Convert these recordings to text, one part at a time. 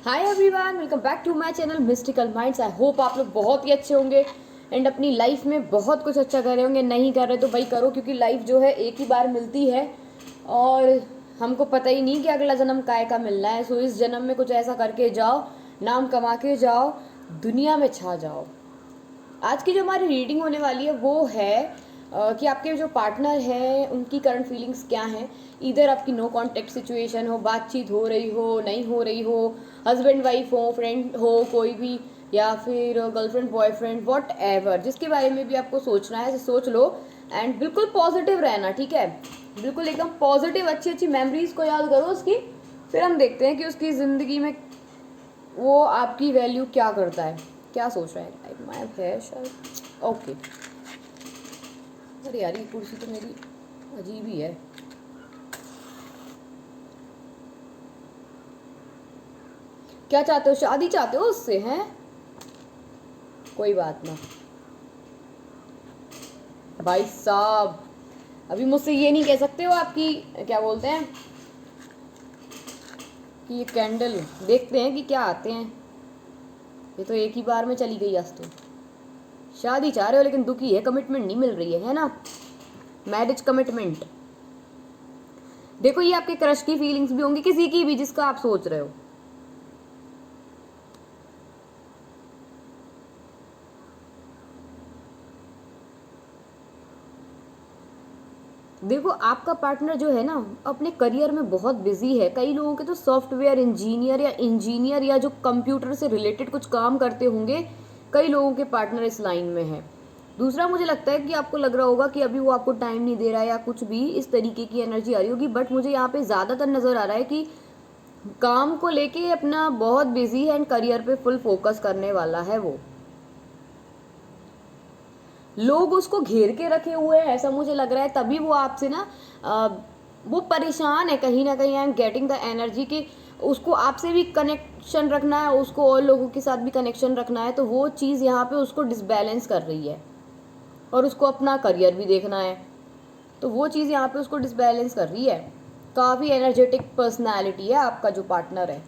Hi everyone, welcome back to my channel mystical minds. I hope आप लोग बहुत ही अच्छे होंगे एंड अपनी लाइफ में बहुत कुछ अच्छा कर रहे होंगे। नहीं कर रहे तो भाई करो, क्योंकि लाइफ जो है एक ही बार मिलती है और हमको पता ही नहीं कि अगला जन्म काय का मिलना है। सो इस जन्म में कुछ ऐसा करके जाओ, नाम कमा के जाओ, दुनिया में छा जाओ। आज की जो हमारी रीडिंग होने वाली है वो है कि आपके जो पार्टनर हैं उनकी करंट फीलिंग्स क्या हैं। इधर आपकी नो कांटेक्ट सिचुएशन हो, बातचीत हो रही हो, नहीं हो रही हो, हस्बैंड वाइफ हो, फ्रेंड हो कोई भी, या फिर गर्लफ्रेंड बॉयफ्रेंड, वॉट एवर, जिसके बारे में भी आपको सोचना है सोच लो। एंड बिल्कुल पॉजिटिव रहना, ठीक है। बिल्कुल एकदम पॉजिटिव, अच्छी अच्छी मेमोरीज को याद करो उसकी। फिर हम देखते हैं कि उसकी ज़िंदगी में वो आपकी वैल्यू क्या करता है, क्या सोच रहा है। लाइक माई है शायद, ओके। अरे यार, ये कुर्सी तो मेरी अजीब ही है। क्या चाहते हो, शादी चाहते हो उससे? हैं, कोई बात ना भाई साहब। अभी मुझसे ये नहीं कह सकते हो, आपकी क्या बोलते हैं कि ये कैंडल देखते हैं कि क्या आते हैं। ये तो एक ही बार में चली गई आज तो। शादी चाह रहे हो लेकिन दुखी है, कमिटमेंट नहीं मिल रही है ना, मैरिज कमिटमेंट। देखो, ये आपके क्रश की फीलिंग्स भी होंगी, किसी की भी जिसका आप सोच रहे हो। देखो, आपका पार्टनर जो है ना अपने करियर में बहुत बिजी है। कई लोगों के तो सॉफ्टवेयर इंजीनियर या जो कंप्यूटर से रिलेटेड कुछ काम करते होंगे, कई लोगों के पार्टनर इस लाइन में है। दूसरा, मुझे लगता है कि आपको लग रहा होगा कि अभी वो आपको टाइम नहीं दे रहा है या कुछ भी इस तरीके की एनर्जी आ रही होगी, बट मुझे यहाँ पे ज़्यादातर नज़र आ रहा है कि काम को लेके अपना बहुत बिजी है एंड करियर पे फुल फोकस करने वाला है वो। लोग उसको घेर के रखे हुए हैं ऐसा मुझे लग रहा है, तभी वो आपसे ना वो परेशान है कहीं ना कहीं। I am getting the energy कि उसको आपसे भी कनेक्शन रखना है, उसको और लोगों के साथ भी कनेक्शन रखना है, तो वो चीज़ यहाँ पे उसको डिसबैलेंस कर रही है। और उसको अपना करियर भी देखना है, तो वो चीज़ यहाँ पे उसको डिसबैलेंस कर रही है। काफ़ी एनर्जेटिक पर्सनैलिटी है आपका जो पार्टनर है,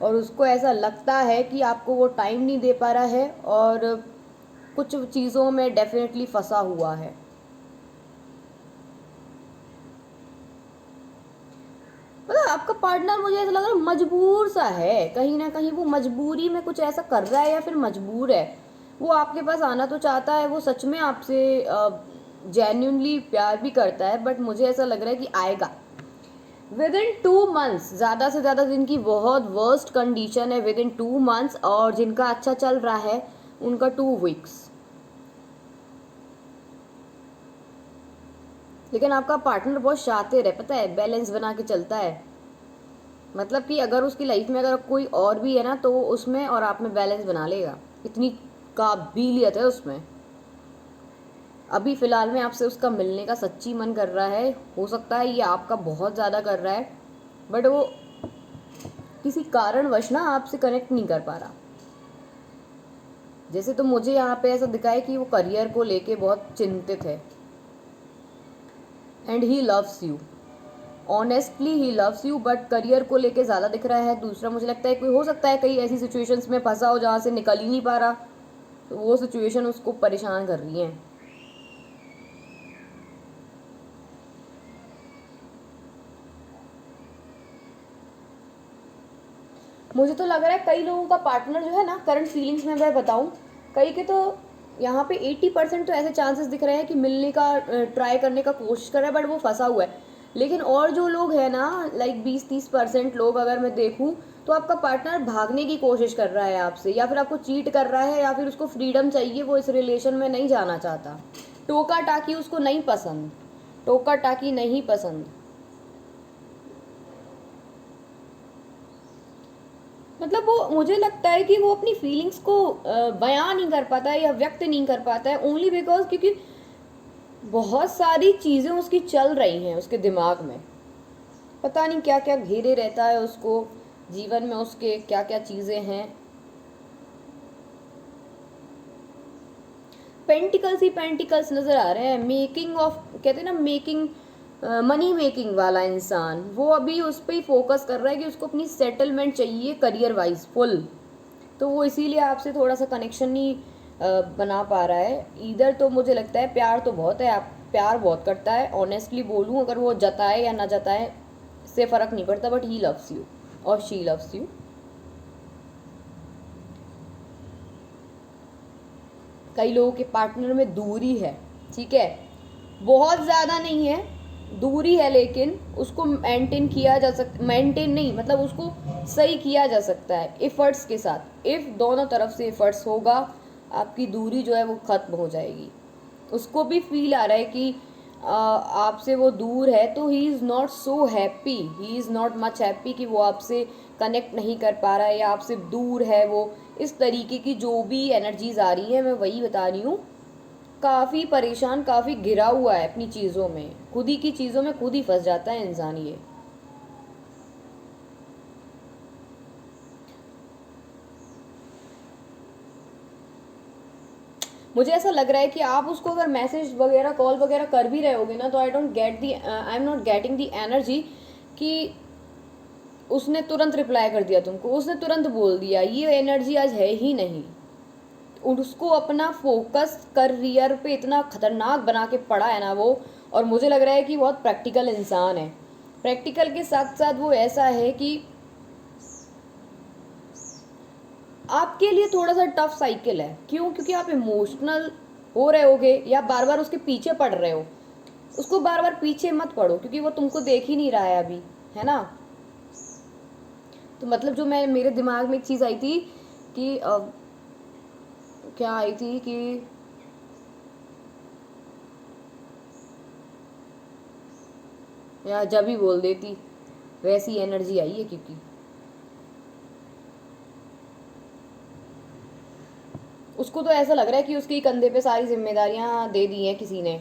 और उसको ऐसा लगता है कि आपको वो टाइम नहीं दे पा रहा है और कुछ चीज़ों में डेफिनेटली फंसा हुआ है। मतलब आपका पार्टनर, मुझे ऐसा लग रहा है मजबूर सा है, कहीं ना कहीं वो मजबूरी में कुछ ऐसा कर रहा है या फिर मजबूर है। वो आपके पास आना तो चाहता है, वो सच में आपसे जेन्युइनली प्यार भी करता है, बट मुझे ऐसा लग रहा है कि आएगा विद इन 2 मंथ्स। ज़्यादा से ज़्यादा जिनकी बहुत वर्स्ट कंडीशन है विद इन 2 मंथ्स, और जिनका अच्छा चल रहा है उनका 2 वीक्स। लेकिन आपका पार्टनर बहुत शातिर है, पता है, बैलेंस बना के चलता है। मतलब कि अगर उसकी लाइफ में अगर कोई और भी है ना, तो उसमें और आप में बैलेंस बना लेगा, इतनी काबिलियत है उसमें। अभी फ़िलहाल में आपसे उसका मिलने का सच्ची मन कर रहा है, हो सकता है ये आपका बहुत ज़्यादा कर रहा है, बट वो किसी कारणवश ना आपसे कनेक्ट नहीं कर पा रहा। जैसे तो मुझे यहाँ पे ऐसा दिखा है कि वो करियर को लेके बहुत चिंतित है and he loves you, honestly he loves you, but career को लेके ज़्यादा दिख रहा है। दूसरा, मुझे लगता है कोई हो सकता है कई ऐसी सिचुएशंस में फंसा हो जहाँ से निकल ही नहीं पा रहा, तो वो सिचुएशन उसको परेशान कर रही है। मुझे तो लग रहा है कई लोगों का पार्टनर जो है ना, करंट फीलिंग्स में मैं बताऊं, कई के तो यहाँ पे 80% तो ऐसे चांसेस दिख रहे हैं कि मिलने का ट्राई करने का कोशिश कर रहा है, बट वो फंसा हुआ है। लेकिन और जो लोग हैं ना, लाइक 20-30% लोग अगर मैं देखूं, तो आपका पार्टनर भागने की कोशिश कर रहा है आपसे, या फिर आपको चीट कर रहा है, या फिर उसको फ्रीडम चाहिए, वो इस रिलेशन में नहीं जाना चाहता। टोका टाकी उसको नहीं पसंद, टोका टाकी नहीं पसंद। मतलब वो, मुझे लगता है कि वो अपनी फीलिंग्स को बयां नहीं कर पाता है या व्यक्त नहीं कर पाता है, ओनली बिकॉज क्योंकि बहुत सारी चीज़ें उसकी चल रही हैं उसके दिमाग में। पता नहीं क्या क्या घेरे रहता है उसको, जीवन में उसके क्या क्या चीज़ें हैं। पेंटिकल्स ही पेंटिकल्स नज़र आ रहे हैं, मेकिंग ऑफ, कहते हैं ना, मेकिंग मनी मेकिंग वाला इंसान, वो अभी उस पर ही फोकस कर रहा है कि उसको अपनी सेटलमेंट चाहिए करियर वाइज फुल। तो वो इसीलिए आपसे थोड़ा सा कनेक्शन नहीं बना पा रहा है इधर। तो मुझे लगता है प्यार तो बहुत है, आप प्यार बहुत करता है। ऑनेस्टली बोलूँ, अगर वो जताए या ना जताए इससे फ़र्क नहीं पड़ता, बट ही लव्स यू और शी लव्स यू। कई लोगों के पार्टनर में दूरी है, ठीक है, बहुत ज़्यादा नहीं है, दूरी है, लेकिन उसको मेंटेन किया जा सकता, मेंटेन नहीं मतलब उसको सही किया जा सकता है एफर्ट्स के साथ। इफ़ दोनों तरफ से एफर्ट्स होगा, आपकी दूरी जो है वो ख़त्म हो जाएगी। उसको भी फील आ रहा है कि आपसे वो दूर है, तो he is not so happy, he is not much happy कि वो आपसे कनेक्ट नहीं कर पा रहा है या आपसे दूर है वो। इस तरीके की जो भी एनर्जीज आ रही है, मैं वही बता रही हूँ। काफ़ी परेशान, काफ़ी घिरा हुआ है अपनी चीज़ों में, खुद ही की चीज़ों में खुद ही फंस जाता है इंसान ये। मुझे ऐसा लग रहा है कि आप उसको अगर मैसेज वगैरह कॉल वगैरह कर भी रहे होगे ना, तो I am not getting the energy कि उसने तुरंत रिप्लाई कर दिया तुमको, उसने तुरंत बोल दिया, ये एनर्जी आज है ही नहीं। उसको अपना फोकस करियर पे इतना खतरनाक बना के पड़ा है ना वो। और मुझे लग रहा है कि बहुत प्रैक्टिकल इंसान है। प्रैक्टिकल के साथ साथ वो ऐसा है कि आपके लिए थोड़ा सा टफ साइकिल है। क्यों? क्योंकि आप इमोशनल हो रहे होगे या बार बार उसके पीछे पड़ रहे हो। उसको बार बार पीछे मत पड़ो, क्योंकि वो तुमको देख ही नहीं रहा है अभी, है ना। तो मतलब जो मैं मेरे दिमाग में एक चीज़ आई थी कि क्या आई थी कि या जब ही बोल देती, वैसी एनर्जी आई है। क्योंकि उसको तो ऐसा लग रहा है कि उसके कंधे पे सारी जिम्मेदारियां दे दी हैं किसी ने,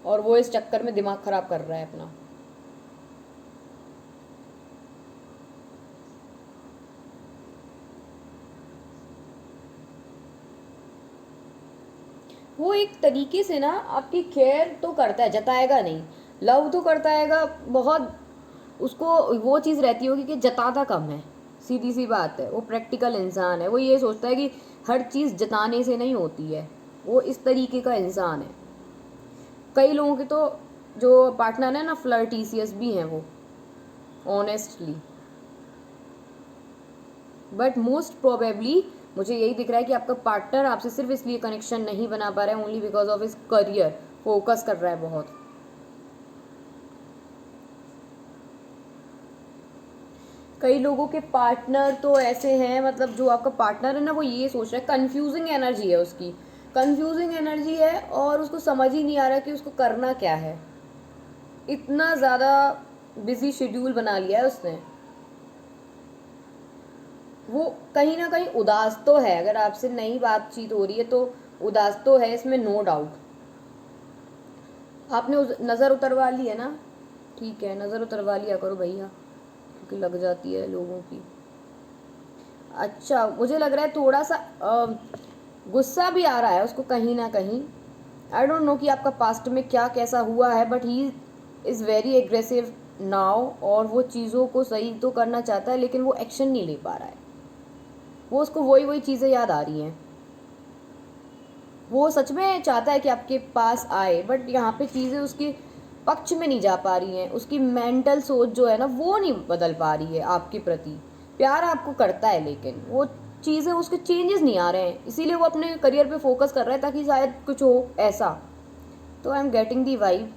और वो इस चक्कर में दिमाग खराब कर रहा है अपना। वो एक तरीके से ना आपकी केयर तो करता है, जताएगा नहीं, लव तो करता हैगा बहुत। उसको वो चीज़ रहती होगी कि जताता कम है, सीधी सी बात है। वो प्रैक्टिकल इंसान है, वो ये सोचता है कि हर चीज़ जताने से नहीं होती है। वो इस तरीके का इंसान है। कई लोगों के तो जो पार्टनर है ना, फ्लर्टिशियस भी हैं वो, ऑनेस्टली। बट मोस्ट प्रोबेबली मुझे यही दिख रहा है कि आपका पार्टनर आपसे सिर्फ इसलिए कनेक्शन नहीं बना पा रहा है, only because of his career, focus कर रहा है बहुत। कई लोगों के पार्टनर तो ऐसे हैं, मतलब जो आपका पार्टनर है ना, वो ये सोच रहा है, कंफ्यूजिंग एनर्जी है उसकी, कंफ्यूजिंग एनर्जी है, और उसको समझ ही नहीं आ रहा कि उसको करना क्या है। इतना ज़्यादा बिजी शेड्यूल बना लिया है उसने। वो कहीं ना कहीं उदास तो है, अगर आपसे नई बातचीत हो रही है तो उदास तो है, इसमें नो डाउट। आपने नज़र उतरवा ली है ना, ठीक है, नज़र उतरवा लिया करो भैया, क्योंकि लग जाती है लोगों की। अच्छा, मुझे लग रहा है थोड़ा सा गुस्सा भी आ रहा है उसको कहीं ना कहीं। आई डोंट नो कि आपका पास्ट में क्या कैसा हुआ है, but he is very aggressive now, और वो चीज़ों को सही तो करना चाहता है, लेकिन वो एक्शन नहीं ले पा रहा है। वो उसको वही वही चीज़ें याद आ रही हैं। वो सच में चाहता है कि आपके पास आए, बट यहाँ पे चीज़ें उसके पक्ष में नहीं जा पा रही हैं। उसकी मेंटल सोच जो है ना, वो नहीं बदल पा रही है आपके प्रति। प्यार आपको करता है, लेकिन वो चीज़ें, उसके चेंजेस नहीं आ रहे हैं, इसीलिए वो अपने करियर पे फोकस कर रहा है, ताकि शायद कुछ हो ऐसा। तो I am getting the vibe.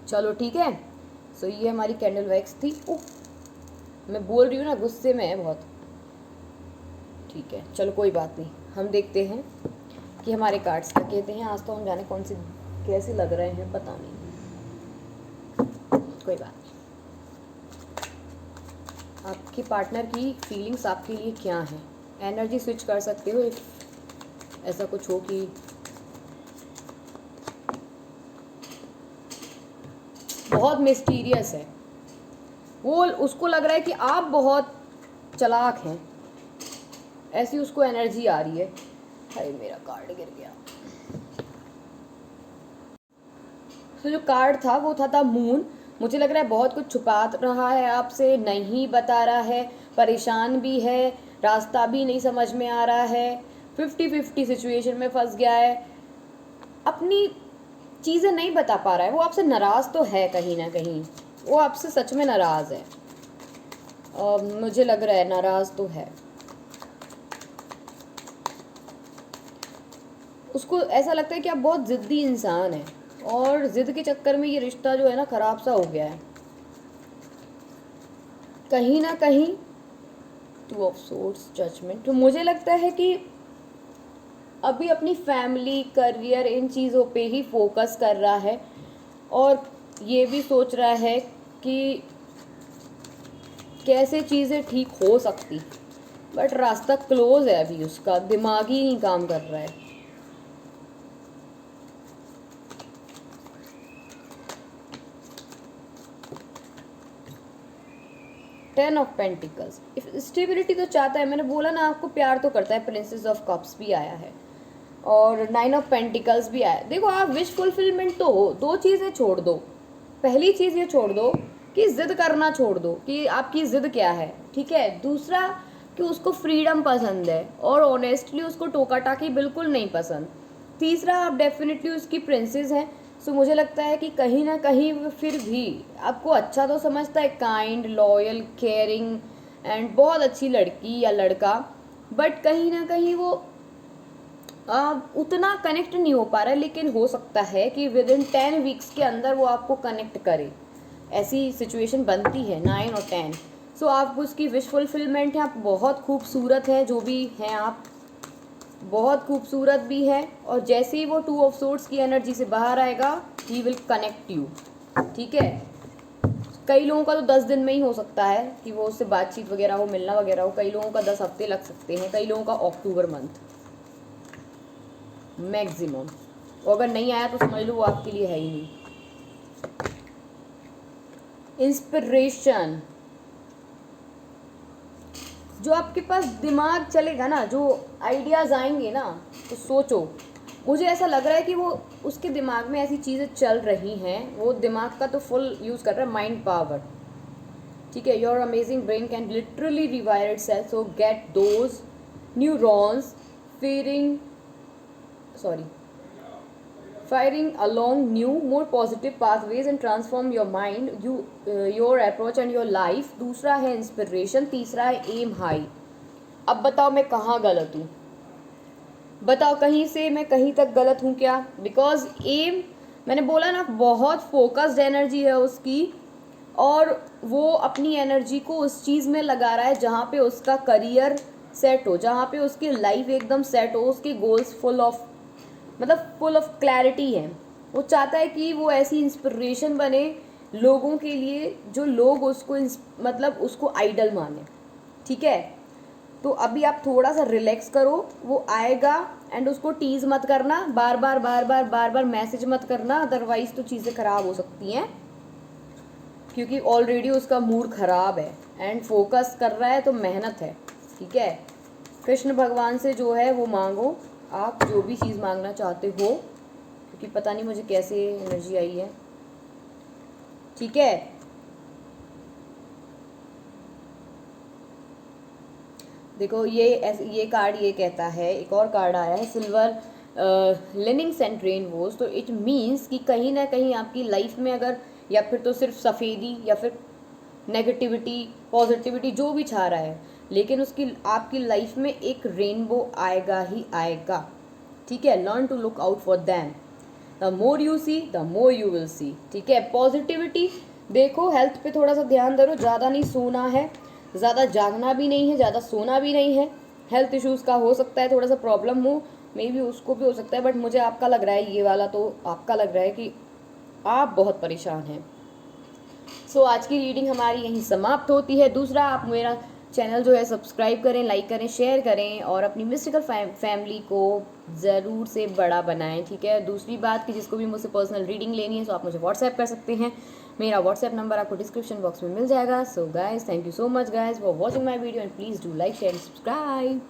चलो ठीक है। सो ये हमारी कैंडल वैक्स थी। ओह, मैं बोल रही हूँ ना, गुस्से में है बहुत। ठीक है, चलो कोई बात नहीं, हम देखते हैं कि हमारे कार्ड्स क्या कहते हैं। आज तो हम जाने कौन से कैसे लग रहे हैं, पता नहीं, कोई बात नहीं। आपके पार्टनर की फीलिंग्स आपके लिए क्या हैं? एनर्जी स्विच कर सकते हो, ऐसा कुछ हो कि बहुत मिस्टीरियस है वो। उसको लग रहा है कि आप बहुत चालाक हैं, ऐसी उसको एनर्जी आ रही है। अरे मेरा कार्ड गिर गया। तो जो कार्ड था वो था मून। मुझे लग रहा है बहुत कुछ छुपा रहा है आपसे, नहीं बता रहा है, परेशान भी है, रास्ता भी नहीं समझ में आ रहा है, 50-50 सिचुएशन में फंस गया है, अपनी चीज़ें नहीं बता पा रहा है। वो आपसे नाराज़ तो है कहीं ना कहीं, वो आपसे सच में नाराज़ है। मुझे लग रहा है नाराज़ तो है। उसको ऐसा लगता है कि आप बहुत ज़िद्दी इंसान हैं और ज़िद के चक्कर में ये रिश्ता जो है ना ख़राब सा हो गया है कहीं ना कहीं। 2 ऑफ सोर्ड्स, जजमेंट। तो मुझे लगता है कि अभी अपनी फैमिली, करियर, इन चीज़ों पे ही फोकस कर रहा है और ये भी सोच रहा है कि कैसे चीज़ें ठीक हो सकती, बट रास्ता क्लोज है अभी, उसका दिमाग ही नहीं काम कर रहा है। टेन ऑफ पेंटिकल्स, स्टेबिलिटी तो चाहता है, मैंने बोला ना आपको, प्यार तो करता है। प्रिंसेस ऑफ कप्स भी आया है और 9 ऑफ पेंटिकल्स भी आया। देखो आप विश फुलफिलमेंट तो हो, 2 चीज़ें छोड़ दो। पहली चीज़ ये छोड़ दो कि ज़िद करना छोड़ दो कि आपकी ज़िद क्या है, ठीक है। दूसरा कि उसको फ्रीडम पसंद है और ऑनेस्टली उसको टोका टाकी बिल्कुल नहीं पसंद। तीसरा, आप डेफिनेटली उसकी प्रिंसेस हैं। सो मुझे लगता है कि कहीं ना कहीं फिर भी आपको अच्छा तो समझता है, काइंड, लॉयल, केयरिंग एंड बहुत अच्छी लड़की या लड़का, बट कहीं ना कहीं वो उतना कनेक्ट नहीं हो पा रहा है। लेकिन हो सकता है कि विद इन 10 वीक्स के अंदर वो आपको कनेक्ट करे, ऐसी सिचुएशन बनती है। 9 और 10। सो आप उसकी विश फुलफिलमेंट है। आप बहुत खूबसूरत हैं, जो भी हैं आप बहुत खूबसूरत भी है। और जैसे ही वो 2 ऑफ सोर्ड्स की एनर्जी से बाहर आएगा, ही विल कनेक्ट यू, ठीक है। कई लोगों का तो 10 दिन में ही हो सकता है कि वो उससे बातचीत वगैरह हो, मिलना वगैरह हो। कई लोगों का 10 हफ्ते लग सकते हैं, कई लोगों का अक्टूबर मंथ मैक्सिमम। और अगर नहीं आया तो समझ लो वो आपके लिए है ही नहीं। इंस्पिरेशन, जो आपके पास दिमाग चलेगा ना, जो आइडियाज़ आएंगे ना, तो सोचो। मुझे ऐसा लग रहा है कि वो उसके दिमाग में ऐसी चीज़ें चल रही हैं, वो दिमाग का तो फुल यूज़ कर रहा है, माइंड पावर, ठीक है। Your amazing brain can literally rewire it self, so get those neurons firing along new, more positive pathways and transform your mind, your approach and your life। दूसरा है inspiration, तीसरा है M high. अब बताओ मैं कहाँ गलत हूँ, बताओ कहीं से मैं कहीं तक गलत हूँ क्या? बिकॉज एम, मैंने बोला ना, बहुत फोकस्ड एनर्जी है उसकी और वो अपनी एनर्जी को उस चीज़ में लगा रहा है जहाँ पे उसका करियर सेट हो, जहाँ पे उसकी लाइफ एकदम सेट हो, उसके गोल्स फुल ऑफ क्लैरिटी है। वो चाहता है कि वो ऐसी इंस्पिरेशन बने लोगों के लिए, जो लोग उसको उसको आइडल माने, ठीक है। तो अभी आप थोड़ा सा रिलैक्स करो, वो आएगा। एंड उसको टीज मत करना, बार बार मैसेज मत करना, अदरवाइज तो चीज़ें ख़राब हो सकती हैं, क्योंकि ऑलरेडी उसका मूड ख़राब है एंड फोकस कर रहा है, तो मेहनत है, ठीक है। कृष्ण भगवान से जो है वो मांगो, आप जो भी चीज़ मांगना चाहते हो, क्योंकि पता नहीं मुझे कैसे एनर्जी आई है, ठीक है। देखो ये कार्ड ये कहता है, एक और कार्ड आया है सिल्वर लिनिंग्स एंड रेनबोज। तो इट मीन्स कि कहीं ना कहीं आपकी लाइफ में अगर, या फिर तो सिर्फ सफ़ेदी या फिर नेगेटिविटी पॉजिटिविटी जो भी छा रहा है, लेकिन उसकी आपकी लाइफ में एक रेनबो आएगा ही आएगा, ठीक है। Learn to look out for them, the more you see the more you will see, ठीक है। पॉजिटिविटी देखो, हेल्थ पे थोड़ा सा ध्यान दो, ज़्यादा नहीं सोना है, ज़्यादा जागना भी नहीं है, ज़्यादा सोना भी नहीं है। हेल्थ इश्यूज़ का हो सकता है थोड़ा सा प्रॉब्लम हो, मे बी उसको भी हो सकता है, बट मुझे आपका लग रहा है, ये वाला तो आपका लग रहा है कि आप बहुत परेशान हैं। सो आज की रीडिंग हमारी यहीं समाप्त होती है। दूसरा, आप मेरा चैनल जो है सब्सक्राइब करें, लाइक करें, शेयर करें और अपनी मिस्टिकल फैमिली को ज़रूर से बड़ा बनाएं, ठीक है। दूसरी बात कि जिसको भी मुझसे पर्सनल रीडिंग लेनी है, तो आप मुझे व्हाट्सएप कर सकते हैं। मेरा व्हाट्सएप नंबर आपको डिस्क्रिप्शन बॉक्स में मिल जाएगा. So guys, thank you so much guys for watching my video and please do like share and subscribe.